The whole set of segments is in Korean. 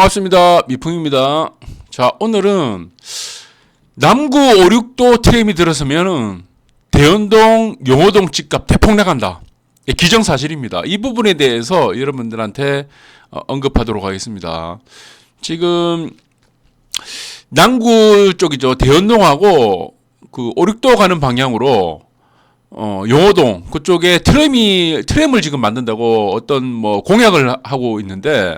반갑습니다. 미풍입니다. 자, 오늘은 남구 5, 6도 트램이 들어서면은 대연동, 용호동 집값 대폭 나간다. 기정사실입니다. 이 부분에 대해서 여러분들한테 언급하도록 하겠습니다. 지금 남구 쪽이죠. 대연동하고 그 5, 6도 가는 방향으로 용호동 그쪽에 트램을 지금 만든다고 어떤 뭐 공약을 하고 있는데,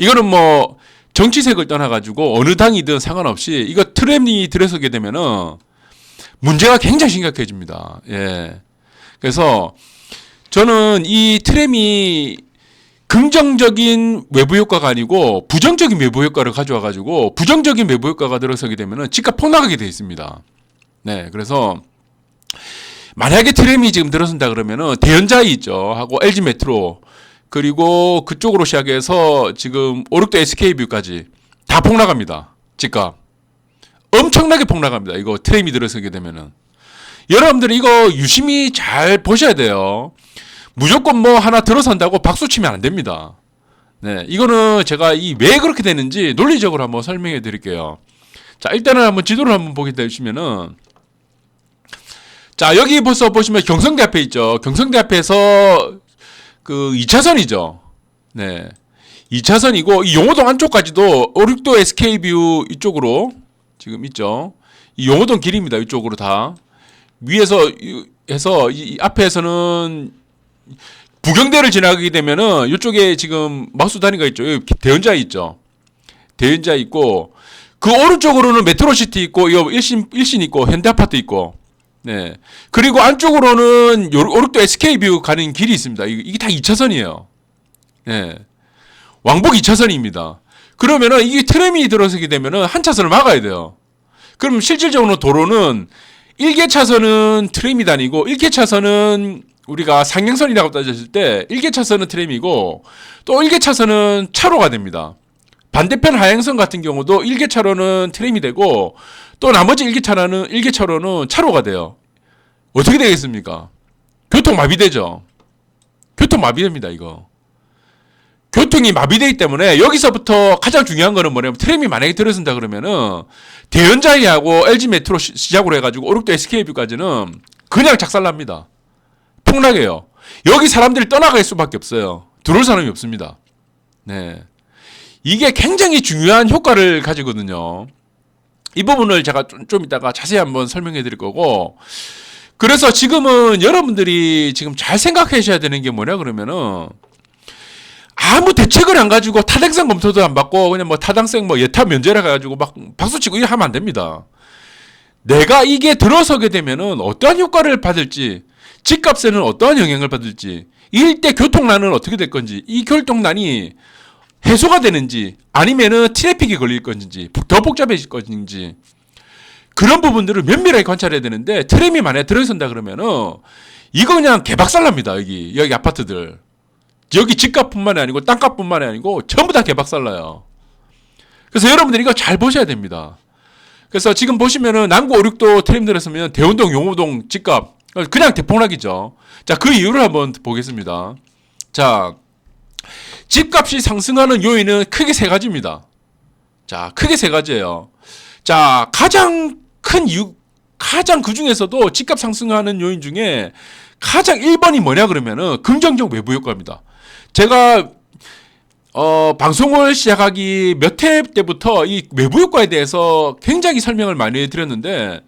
이거는 뭐 정치색을 떠나가지고 어느 당이든 상관없이 이거 트램이 들어서게 되면은 문제가 굉장히 심각해집니다. 예. 그래서 저는 이 트램이 긍정적인 외부 효과가 아니고 부정적인 외부 효과를 가져와가지고 부정적인 외부 효과가 들어서게 되면은 집값 폭락하게 되어 있습니다. 네. 그래서 만약에 트램이 지금 들어선다 그러면은 대연자이 있죠. 하고 LG 메트로, 그리고 그쪽으로 시작해서 지금 5, 6도 SK뷰까지 다 폭락합니다. 집값. 엄청나게 폭락합니다. 이거 트램이 들어서게 되면은. 여러분들은 이거 유심히 잘 보셔야 돼요. 무조건 뭐 하나 들어선다고 박수 치면 안 됩니다. 네. 이거는 제가 왜 그렇게 되는지 논리적으로 한번 설명해 드릴게요. 자, 일단은 한번 지도를 한번 보게 되시면은, 자, 여기 벌써 보시면 경성대 앞에 있죠. 경성대 앞에서 그 2차선이죠. 네. 2차선이고, 이 용호동 안쪽까지도 5, 6도 SK뷰 이쪽으로 지금 있죠. 이 용호동 길입니다. 이쪽으로 다. 위에서 해서 이 앞에서는 부경대를 지나가게 되면은 이쪽에 지금 마수다니가 있죠. 여기 대연자 있죠. 대연자 있고, 그 오른쪽으로는 메트로시티 있고, 이거 일신 있고, 현대아파트 있고, 네. 그리고 안쪽으로는 5, 6도 SK뷰 가는 길이 있습니다. 이게 다 2차선이에요. 네. 왕복 2차선입니다. 그러면은 이게 트램이 들어서게 되면은 한 차선을 막아야 돼요. 그럼 실질적으로 도로는 1개 차선은 트램이 다니고 1개 차선은 우리가 상행선이라고 따졌을 때 1개 차선은 트램이고 또 1개 차선은 차로가 됩니다. 반대편 하행선 같은 경우도 1개 차로는 트램이 되고 또 나머지 1개 차로는 차로가 돼요. 어떻게 되겠습니까? 교통 마비되죠. 교통 마비됩니다, 이거. 교통이 마비되기 때문에 여기서부터 가장 중요한 거는 뭐냐면, 트램이 만약에 들어선다 그러면은 대연자이하고 LG 메트로 시작으로 해가지고 5, 6도 SK뷰까지는 그냥 작살납니다. 폭락해요. 여기 사람들이 떠나갈 수밖에 없어요. 들어올 사람이 없습니다. 네. 이게 굉장히 중요한 효과를 가지거든요. 이 부분을 제가 좀 이따가 자세히 한번 설명해 드릴 거고, 그래서 지금은 여러분들이 지금 잘 생각하셔야 되는 게 뭐냐 그러면은, 아무 대책을 안 가지고 타당성 검토도 안 받고 그냥 뭐 타당성 뭐 예타 면제라 가지고 막 박수치고 이렇게 하면 안 됩니다. 내가 이게 들어서게 되면은 어떠한 효과를 받을지, 집값에는 어떠한 영향을 받을지, 이때 교통난은 어떻게 될 건지, 이 교통난이 해소가 되는지 아니면은 트래픽이 걸릴 건지 더 복잡해질 건지, 그런 부분들을 면밀하게 관찰해야 되는데, 트램이 만약에 들어선다 그러면은 이거 그냥 개박살납니다. 여기 아파트들, 여기 집값뿐만이 아니고 땅값뿐만이 아니고 전부 다 개박살나요. 그래서 여러분들이 이거 잘 보셔야 됩니다. 그래서 지금 보시면은 남구 5, 6도 트램 들어서면 대운동, 용호동 집값 그냥 대폭락이죠. 자, 그 이유를 한번 보겠습니다. 자, 집값이 상승하는 요인은 크게 세 가지입니다. 자, 크게 세 가지예요. 자, 가장 큰 이유, 가장 그 중에서도 집값 상승하는 요인 중에 가장 1번이 뭐냐 그러면은 긍정적 외부 효과입니다. 제가 방송을 시작하기 몇 회 때부터 이 외부 효과에 대해서 굉장히 설명을 많이 드렸는데,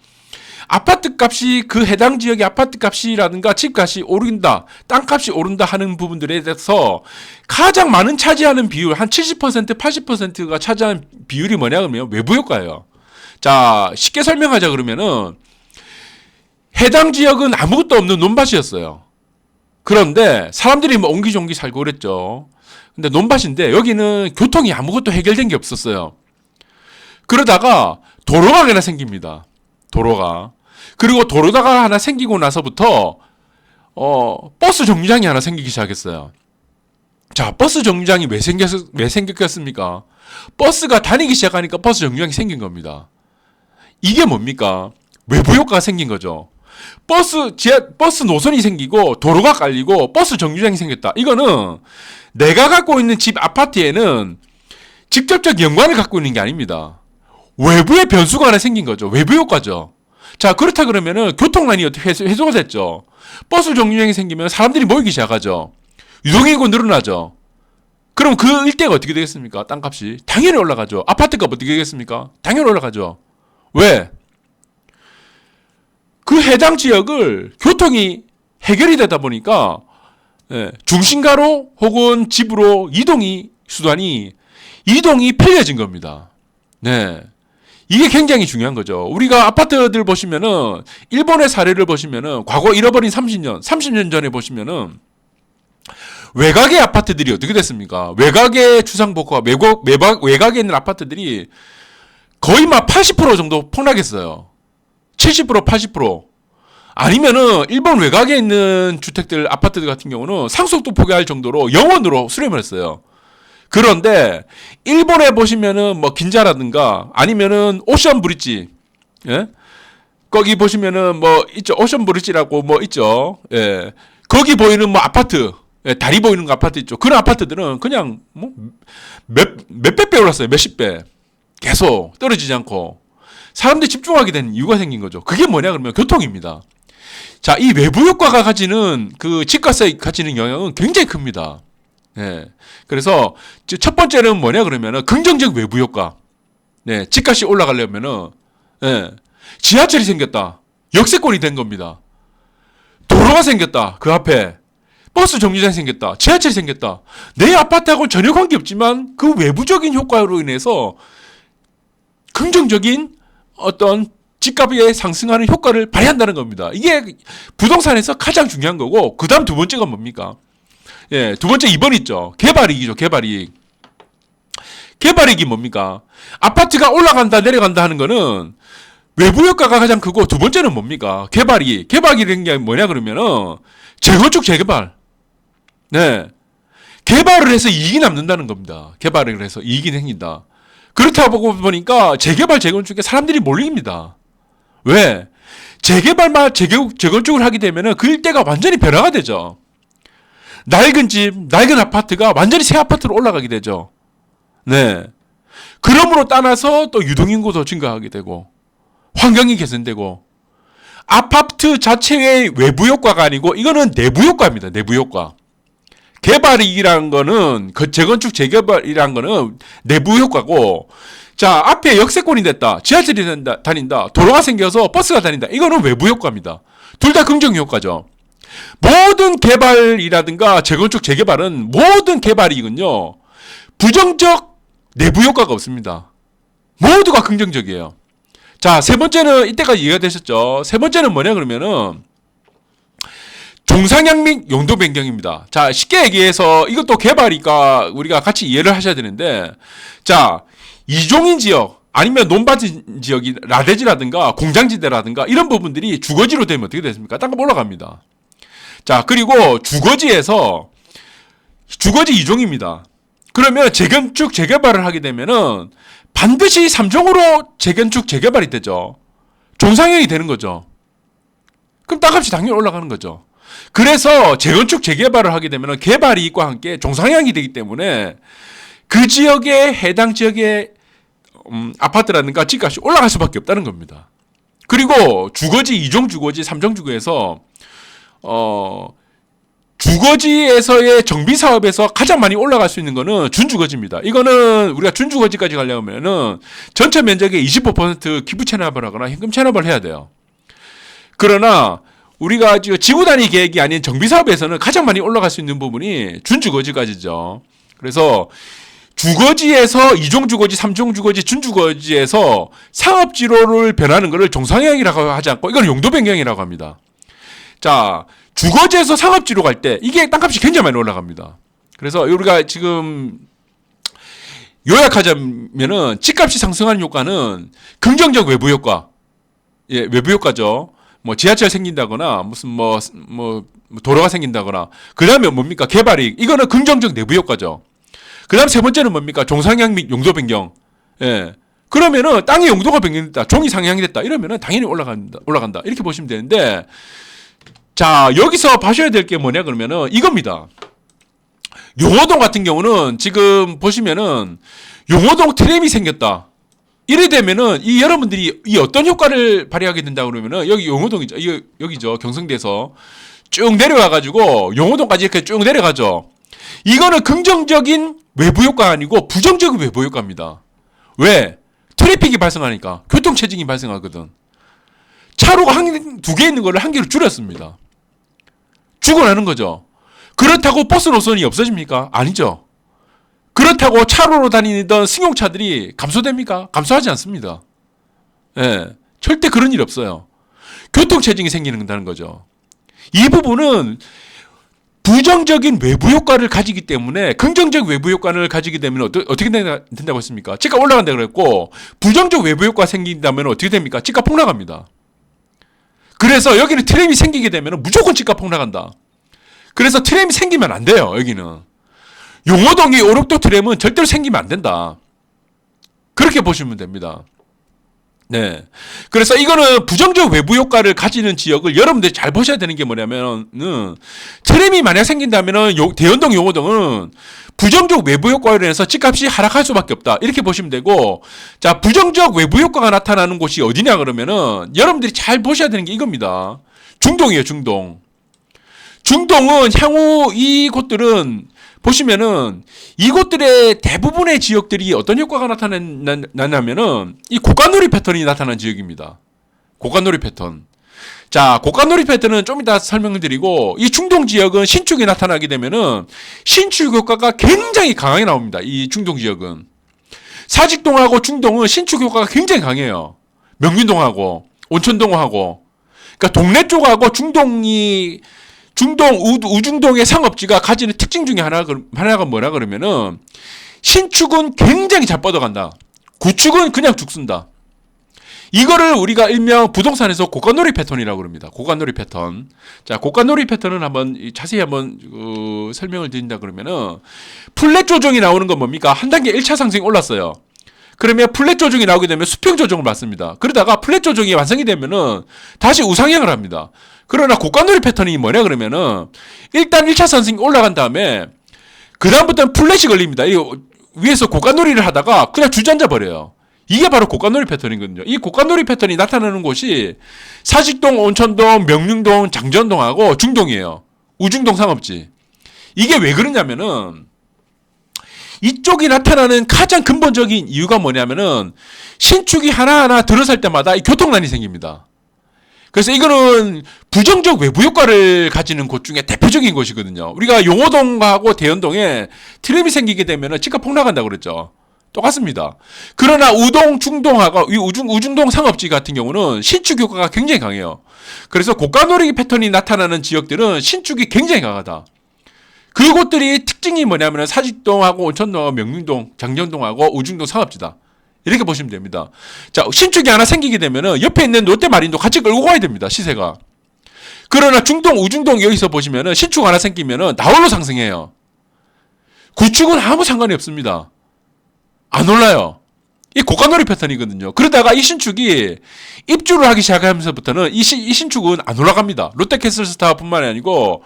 아파트 값이, 그 해당 지역의 아파트 값이라든가 집값이 오른다, 땅값이 오른다 하는 부분들에 대해서 가장 많은 차지하는 비율, 한 70%, 80%가 차지하는 비율이 뭐냐 그러면 외부 효과예요. 자, 쉽게 설명하자 그러면은 해당 지역은 아무것도 없는 논밭이었어요. 그런데 사람들이 뭐 옹기종기 살고 그랬죠. 근데 논밭인데 여기는 교통이 아무것도 해결된 게 없었어요. 그러다가 도로가 하나 생깁니다. 도로가. 그리고 도로가 하나 생기고 나서부터 버스 정류장이 하나 생기기 시작했어요. 자, 버스 정류장이 왜 생겼겠습니까? 버스가 다니기 시작하니까 버스 정류장이 생긴 겁니다. 이게 뭡니까? 외부 효과가 생긴 거죠. 버스 노선이 생기고 도로가 깔리고 버스 정류장이 생겼다. 이거는 내가 갖고 있는 집 아파트에는 직접적 연관을 갖고 있는 게 아닙니다. 외부의 변수가 하나 생긴 거죠. 외부 효과죠. 자, 그렇다 그러면은 교통난이 어떻게 해소가 됐죠. 버스 정류장이 생기면 사람들이 모이기 시작하죠. 유동인구 늘어나죠. 그럼 그 일대가 어떻게 되겠습니까? 땅값이 당연히 올라가죠. 아파트값 어떻게 되겠습니까? 당연히 올라가죠. 왜? 그 해당 지역을 교통이 해결이 되다 보니까 중심가로 혹은 집으로 수단이 이동이 편리해진 겁니다. 네. 이게 굉장히 중요한 거죠. 우리가 아파트들 보시면은 일본의 사례를 보시면은 과거 잃어버린 30년 전에 보시면은 외곽의 아파트들이 어떻게 됐습니까? 외곽의 주상복합, 외곽에 있는 아파트들이 거의 막 80% 정도 폭락했어요. 70%, 80%. 아니면은 일본 외곽에 있는 주택들, 아파트들 같은 경우는 상속도 포기할 정도로 영원으로 수렴을 했어요. 그런데 일본에 보시면은 뭐 긴자라든가 아니면은 오션 브릿지, 예? 거기 보시면은 뭐 있죠. 오션 브릿지라고 뭐 있죠. 예. 거기 보이는 뭐 아파트, 예, 다리 보이는 거 아파트 있죠. 그런 아파트들은 그냥 뭐 몇백 배 올랐어요. 몇십 배. 계속 떨어지지 않고 사람들이 집중하게 된 이유가 생긴 거죠. 그게 뭐냐 그러면 교통입니다. 자, 이 외부 효과가 가지는 그 집값에 가지는 영향은 굉장히 큽니다. 네. 그래서 첫 번째는 뭐냐 그러면은 긍정적 외부 효과. 네. 집값이 올라가려면은 네. 지하철이 생겼다. 역세권이 된 겁니다. 도로가 생겼다. 그 앞에 버스 정류장이 생겼다. 지하철이 생겼다. 내 아파트하고는 전혀 관계없지만 그 외부적인 효과로 인해서 긍정적인 어떤 집값이 상승하는 효과를 발휘한다는 겁니다. 이게 부동산에서 가장 중요한 거고, 그 다음 두 번째가 뭡니까? 예, 두 번째 2번 있죠. 개발이익이죠, 개발이익. 개발이익이 뭡니까? 아파트가 올라간다, 내려간다 하는 거는 외부 효과가 가장 크고, 두 번째는 뭡니까? 개발이익. 개발이익이라는 게 뭐냐, 그러면은, 재건축, 재개발. 네. 개발을 해서 이익이 남는다는 겁니다. 개발을 해서 이익이 생긴다. 그렇다고 보니까 재개발, 재건축에 사람들이 몰립니다. 왜? 재개발만 재건축을 하게 되면은 그 일대가 완전히 변화가 되죠. 낡은 집, 낡은 아파트가 완전히 새 아파트로 올라가게 되죠. 네. 그러므로 따라서 또 유동인구도 증가하게 되고, 환경이 개선되고, 아파트 자체의 외부 효과가 아니고, 이거는 내부 효과입니다. 내부 효과. 개발이라는 거는, 그 재건축, 재개발이라는 거는 내부 효과고, 자, 앞에 역세권이 됐다. 지하철이 다닌다. 도로가 생겨서 버스가 다닌다. 이거는 외부 효과입니다. 둘 다 긍정 효과죠. 모든 개발이라든가 재건축, 재개발은 모든 개발이익은요, 부정적 내부 효과가 없습니다. 모두가 긍정적이에요. 자, 세 번째는 이때까지 이해가 되셨죠? 세 번째는 뭐냐 그러면은 종상향 및 용도 변경입니다. 자, 쉽게 얘기해서 이것도 개발이니까 우리가 같이 이해를 하셔야 되는데, 자, 이종인 지역 아니면 논밭 지역이 라대지라든가 공장지대라든가 이런 부분들이 주거지로 되면 어떻게 됐습니까? 땅값 올라갑니다. 자, 그리고 주거지에서 주거지 이종입니다. 그러면 재건축 재개발을 하게 되면은 반드시 3종으로 재건축 재개발이 되죠. 종상향이 되는 거죠. 그럼 땅값이 당연히 올라가는 거죠. 그래서 재건축 재개발을 하게 되면 개발 이익과 함께 종상향이 되기 때문에 그 지역에 해당 지역의 아파트라든가 집값이 올라갈 수밖에 없다는 겁니다. 그리고 주거지 2종 주거지 3종 주거에서 주거지에서의 정비 사업에서 가장 많이 올라갈 수 있는 거는 준주거지입니다. 이거는 우리가 준주거지까지 가려면은 전체 면적의 25% 기부 체납을 하거나 현금 체납을 해야 돼요. 그러나 우리가 지구 단위 계획이 아닌 정비 사업에서는 가장 많이 올라갈 수 있는 부분이 준주거지까지죠. 그래서 주거지에서 2종 주거지, 3종 주거지, 준주거지에서 상업지로를 변하는 것을 종상향이라고 하지 않고 이건 용도 변경이라고 합니다. 자, 주거지에서 상업지로 갈 때 이게 땅값이 굉장히 많이 올라갑니다. 그래서 우리가 지금 요약하자면은 집값이 상승하는 효과는 긍정적 외부 효과, 예, 외부 효과죠. 뭐 지하철 생긴다거나 무슨 뭐 도로가 생긴다거나 그 다음에 뭡니까 개발이익 이거는 긍정적 내부 효과죠. 그 다음 세 번째는 뭡니까 종상향 및 용도 변경. 예. 그러면은 땅의 용도가 변경됐다, 종이 상향이 됐다 이러면은 당연히 올라간다 이렇게 보시면 되는데, 자 여기서 봐셔야 될 게 뭐냐 그러면은 이겁니다. 용호동 같은 경우는 지금 보시면은 용호동 트램이 생겼다. 이래 되면은 이 여러분들이 이 어떤 효과를 발휘하게 된다 그러면은 여기 용호동이죠. 여기죠. 경성대에서 쭉 내려와 가지고 용호동까지 이렇게 쭉 내려가죠. 이거는 긍정적인 외부 효과가 아니고 부정적인 외부 효과입니다. 왜? 트래픽이 발생하니까 교통 체증이 발생하거든. 차로가 두 개 있는 거를 한 개로 줄였습니다. 죽어나는 거죠. 그렇다고 버스 노선이 없어집니까? 아니죠. 그렇다고 차로로 다니던 승용차들이 감소됩니까? 감소하지 않습니다. 예, 절대 그런 일 없어요. 교통체증이 생기는 거죠. 이 부분은 부정적인 외부 효과를 가지기 때문에 긍정적 외부 효과를 가지게 되면 어떻게 된다고 했습니까? 집값 올라간다고 그랬고 부정적 외부 효과가 생긴다면 어떻게 됩니까? 집값 폭락합니다. 그래서 여기는 트램이 생기게 되면 무조건 집값 폭락한다. 그래서 트램이 생기면 안 돼요. 여기는. 용호동이 오륙도 트램은 절대로 생기면 안 된다. 그렇게 보시면 됩니다. 네. 그래서 이거는 부정적 외부 효과를 가지는 지역을 여러분들이 잘 보셔야 되는 게 뭐냐면은 트램이 만약 생긴다면은 대연동 용호동은 부정적 외부 효과로 인해서 집값이 하락할 수밖에 없다. 이렇게 보시면 되고, 자, 부정적 외부 효과가 나타나는 곳이 어디냐 그러면은 여러분들이 잘 보셔야 되는 게 이겁니다. 중동이에요, 중동. 중동은 향후 이곳들은 보시면은 이곳들의 대부분의 지역들이 어떤 효과가 나타나냐면은 이 고가놀이 패턴이 나타난 지역입니다. 고가놀이 패턴. 자, 고가놀이 패턴은 좀 이따 설명을 드리고, 이 중동 지역은 신축이 나타나게 되면은 신축 효과가 굉장히 강하게 나옵니다. 이 중동 지역은. 사직동하고 중동은 신축 효과가 굉장히 강해요. 명륜동하고 온천동하고. 그러니까 동네 쪽하고 우중동의 상업지가 가지는 특징 중에 하나가 뭐라 그러면은 신축은 굉장히 잘 뻗어간다. 구축은 그냥 죽순다. 이거를 우리가 일명 부동산에서 고가놀이 패턴이라고 그럽니다. 고가놀이 패턴. 자, 고가놀이 패턴은 자세히 설명을 드린다 그러면은 플랫 조정이 나오는 건 뭡니까? 한 단계 1차 상승이 올랐어요. 그러면 플랫 조정이 나오게 되면 수평 조정을 받습니다. 그러다가 플랫 조정이 완성이 되면은 다시 우상향을 합니다. 그러나 고가놀이 패턴이 뭐냐 그러면은 일단 1차 상승이 올라간 다음에 그다음부터는 플랫이 걸립니다. 위에서 고가놀이를 하다가 그냥 주저앉아 버려요. 이게 바로 고가놀이 패턴이거든요. 이 고가놀이 패턴이 나타나는 곳이 사직동, 온천동, 명륜동, 장전동하고 중동이에요. 우중동 상업지. 이게 왜 그러냐면은 이쪽이 나타나는 가장 근본적인 이유가 뭐냐면은 신축이 하나하나 들어설 때마다 이 교통난이 생깁니다. 그래서 이거는 부정적 외부 효과를 가지는 곳 중에 대표적인 곳이거든요. 우리가 용호동하고 대연동에 트램이 생기게 되면은 집값 폭락한다고 그랬죠. 똑같습니다. 그러나 우동, 중동하고 우중동 상업지 같은 경우는 신축 효과가 굉장히 강해요. 그래서 고가놀이 패턴이 나타나는 지역들은 신축이 굉장히 강하다. 그곳들이 특징이 뭐냐면 사직동하고 온천동하고 명륜동, 장정동하고 우중동 상업지다. 이렇게 보시면 됩니다. 자, 신축이 하나 생기게 되면은 옆에 있는 롯데마린도 같이 끌고 가야 됩니다. 시세가. 그러나 중동, 우중동 여기서 보시면은 신축 하나 생기면은 나홀로 상승해요. 구축은 아무 상관이 없습니다. 안 올라요. 이 고가놀이 패턴이거든요. 그러다가 이 신축이 입주를 하기 시작하면서부터는 이 신축은 안 올라갑니다. 롯데캐슬스타뿐만이 아니고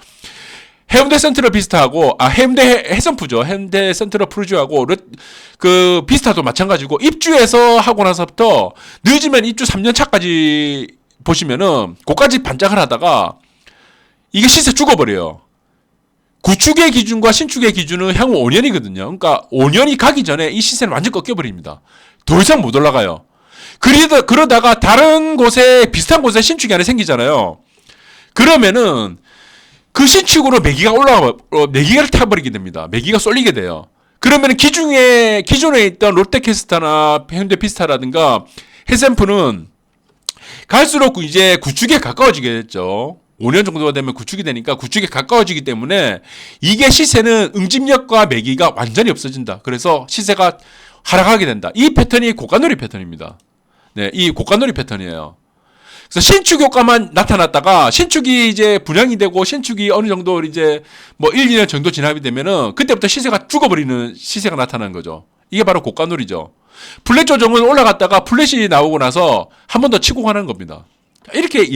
해운대 센트럴 비스타하고 해운대 해선푸죠. 해운대 센트럴 푸르지오하고 그 비스타도 마찬가지고 입주해서 하고 나서부터 늦으면 입주 3년 차까지 보시면은 그까지 반짝을 하다가 이게 시세 죽어버려요. 구축의 기준과 신축의 기준은 향후 5년이거든요. 그러니까 5년이 가기 전에 이 시세는 완전 꺾여버립니다. 더 이상 못 올라가요. 그러다가 다른 곳에 비슷한 곳에 신축이 하나 생기잖아요. 그러면은 그 신축으로 매기가를 타버리게 됩니다. 매기가 쏠리게 돼요. 그러면은 기존에 있던 롯데캐스타나 해운대 비스타라든가 해센프는 갈수록 이제 구축에 가까워지게 됐죠. 5년 정도가 되면 구축이 되니까 구축에 가까워지기 때문에 이게 시세는 응집력과 매기가 완전히 없어진다. 그래서 시세가 하락하게 된다. 이 패턴이 고가놀이 패턴입니다. 네, 이 고가놀이 패턴이에요. 그래서 신축 효과만 나타났다가 신축이 이제 분양이 되고 신축이 어느 정도 이제 뭐 1, 2년 정도 진압이 되면은 그때부터 시세가 죽어버리는 시세가 나타나는 거죠. 이게 바로 고가놀이죠. 플랫 조정은 올라갔다가 플랫이 나오고 나서 한 번 더 치고 가는 겁니다. 이렇게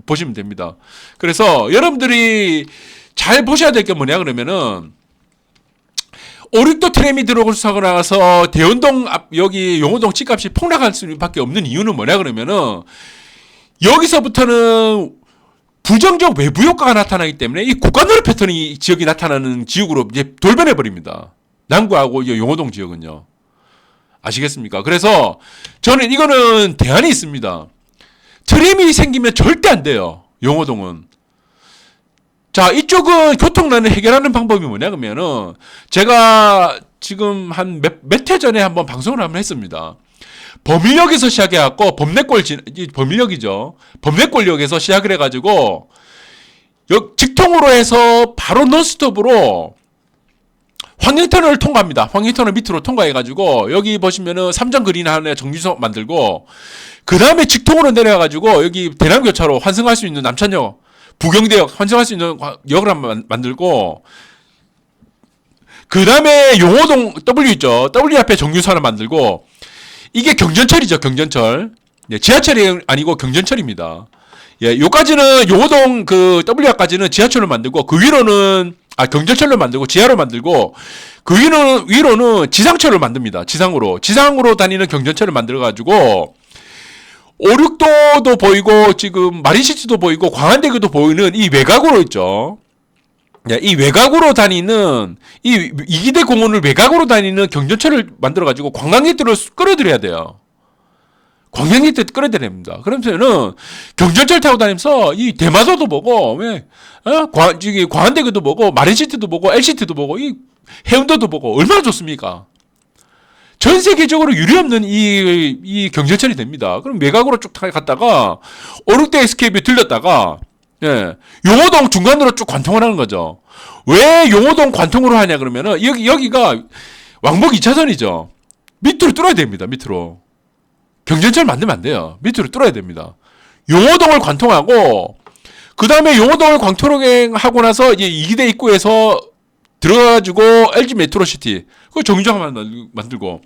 보시면 됩니다. 그래서 여러분들이 잘 보셔야 될 게 뭐냐 그러면은 오륙도 트램이 들어오고 나가서 대원동 앞 여기 용호동 집값이 폭락할 수밖에 없는 이유는 뭐냐 그러면은 여기서부터는 부정적 외부 효과가 나타나기 때문에 이 국가노래 패턴이 지역이 나타나는 지역으로 이제 돌변해 버립니다. 남구하고 용호동 지역은요. 아시겠습니까? 그래서 저는 이거는 대안이 있습니다. 트램이 생기면 절대 안 돼요. 용호동은. 자, 이쪽은 교통난을 해결하는 방법이 뭐냐 그러면은 제가 지금 한 몇 해 전에 한번 방송을 한번 했습니다. 범일역에서 시작해갖고 범일역이죠. 범내골역에서 시작을 해가지고 직통으로 해서 바로 논스톱으로 황령터널을 통과합니다. 황령터널 밑으로 통과해가지고 여기 보시면은 삼정 그린 하나 정류소 만들고 그 다음에 직통으로 내려가가지고 여기 대남교차로 환승할 수 있는 남천역 부경대역 환승할 수 있는 역을 한번 만들고 그 다음에 용호동 W 있죠. W 앞에 정류소 하나 만들고 이게 경전철이죠. 경전철. 네, 지하철이 아니고 경전철입니다. 예, 요까지는 용호동 그 W 앞까지는 지하철로 만들고 그 위로는 경전철로 만들고 지하로 만들고 그 위로는 지상철을 만듭니다. 지상으로 다니는 경전철을 만들어 가지고 오륙도도 보이고 지금 마린시티도 보이고 광안대교도 보이는 이 외곽으로 있죠. 네, 이 외곽으로 다니는 이 이기대 공원을 외곽으로 다니는 경전철을 만들어 가지고 관광객들을 끌어들여야 돼요. 관광객들 끌어들여야 됩니다. 그러면은 경전철 타고 다니면서 이 대마도도 보고 광안대교도 보고 마린시티도 보고 LCT도 보고 이 해운도도 보고 얼마나 좋습니까? 전 세계적으로 유례없는 이 경전철이 됩니다. 그럼 외곽으로 쭉 갔다가 오륙대 SK뷰 들렸다가 예, 용호동 중간으로 쭉 관통을 하는 거죠. 왜 용호동 관통으로 하냐 그러면은 여기가 왕복 2차선이죠. 밑으로 뚫어야 됩니다. 밑으로. 경전철 만들면 안 돼요. 밑으로 뚫어야 됩니다. 용호동을 관통하고 그 다음에 용호동을 관통하고 나서 이제 이기대 입구에서 들어가가지고 LG 메트로시티 그 정류장 만들고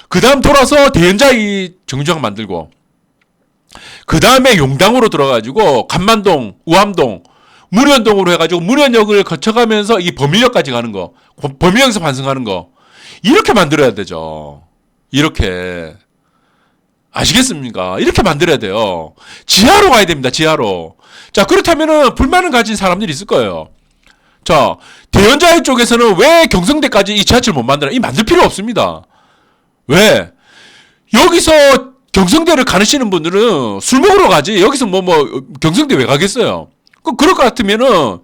그 다음 돌아서 대연자이 정류장 만들고 그 다음에 용당으로 들어가지고 간만동, 우암동, 문현동으로 해가지고 문현역을 거쳐가면서 이 범일역까지 가는 거, 범일역에서 환승하는 거 이렇게 만들어야 되죠. 이렇게 아시겠습니까? 이렇게 만들어야 돼요. 지하로 가야 됩니다. 지하로. 자, 그렇다면은 불만을 가진 사람들이 있을 거예요. 자, 대연자이 쪽에서는 왜 경성대까지 이 지하철 못 만드나? 이 만들 필요 없습니다. 왜? 여기서 경성대를 가시는 분들은 술 먹으러 가지. 여기서 경성대 왜 가겠어요? 그럴 것 같으면은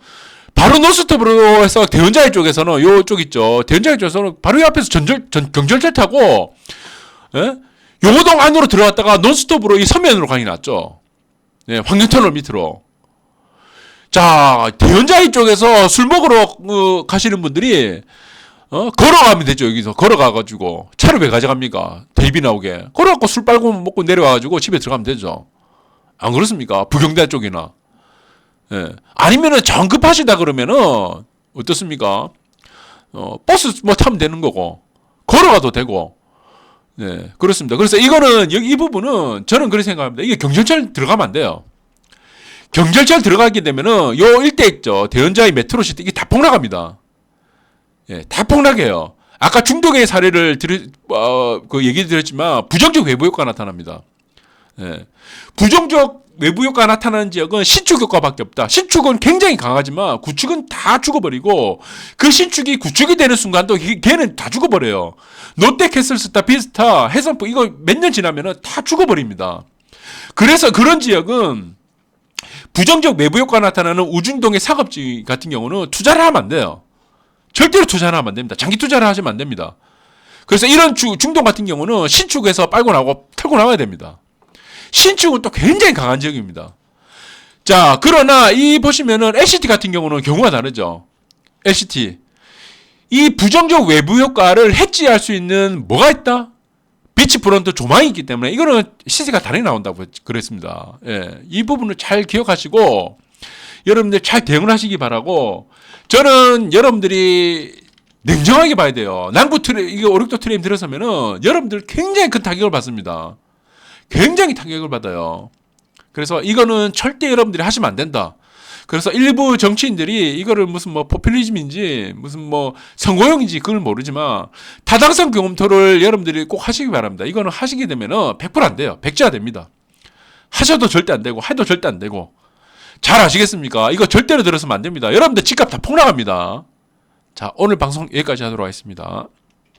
바로 노스톱으로 해서 대연자이 쪽에서는 요쪽 있죠. 대연자이 쪽에서는 바로 옆에서 경전철 타고 예? 용호동 안으로 들어갔다가 논스톱으로 이 서면으로 가기 낫죠. 예, 황령터널 밑으로. 자, 대연자이 쪽에서 술 먹으러 가시는 분들이 걸어가면 되죠. 여기서 걸어가가지고 차를 왜 가져갑니까? 대비 나오게 걸어갖고 술 빨고 먹고 내려와가지고 집에 들어가면 되죠. 안 그렇습니까? 부경대 쪽이나. 예. 아니면은 정급하시다 그러면은 어떻습니까? 버스 타면 되는 거고 걸어가도 되고. 네, 그렇습니다. 그래서 이거는 이 부분은 저는 그렇게 생각합니다. 이게 경전철 들어가면 안 돼요. 경전철 들어가게 되면은 요 일대 있죠. 대연자이 메트로시티 이게 다 폭락합니다. 예, 다 폭락해요. 아까 중동의 사례를 그 얘기 드렸지만 부정적 외부 효과가 나타납니다. 예, 부정적 외부 효과가 나타나는 지역은 신축 효과밖에 없다. 신축은 굉장히 강하지만 구축은 다 죽어버리고 그 신축이 구축이 되는 순간도 걔는 다 죽어버려요. 롯데캐슬스타, 비스타, 해상포 이거 몇 년 지나면은 다 죽어버립니다. 그래서 그런 지역은 부정적 외부 효과가 나타나는 우중동의 상업지 같은 경우는 투자를 하면 안 돼요. 절대로 투자를 하면 안 됩니다. 장기 투자를 하시면 안 됩니다. 그래서 이런 중동 같은 경우는 신축에서 빨고 나오고 털고 나와야 됩니다. 신축은 또 굉장히 강한 지역입니다. 자, 그러나 이 보시면은 LCT 같은 경우는 경우가 다르죠. LCT. 이 부정적 외부 효과를 해지할 수 있는 뭐가 있다? 비치프론트 조망이 있기 때문에 이거는 시세가 다르게 나온다고 그랬습니다. 예, 이 부분을 잘 기억하시고 여러분들 잘 대응을 하시기 바라고 저는 여러분들이 냉정하게 봐야 돼요. 남부 트램, 이게 오륙도 트램 들어서면은 여러분들 굉장히 큰 타격을 받습니다. 굉장히 타격을 받아요. 그래서 이거는 절대 여러분들이 하시면 안 된다. 그래서 일부 정치인들이 이거를 무슨 뭐 포퓰리즘인지 무슨 뭐 선거용인지 그걸 모르지만 타당성 검토를 여러분들이 꼭 하시기 바랍니다. 이거는 하시게 되면은 100%안 돼요. 백지화 됩니다. 하셔도 절대 안 되고 해도 절대 안 되고. 잘 아시겠습니까? 이거 절대로 들어서면 안 됩니다. 여러분들 집값 다 폭락합니다. 자, 오늘 방송 여기까지 하도록 하겠습니다.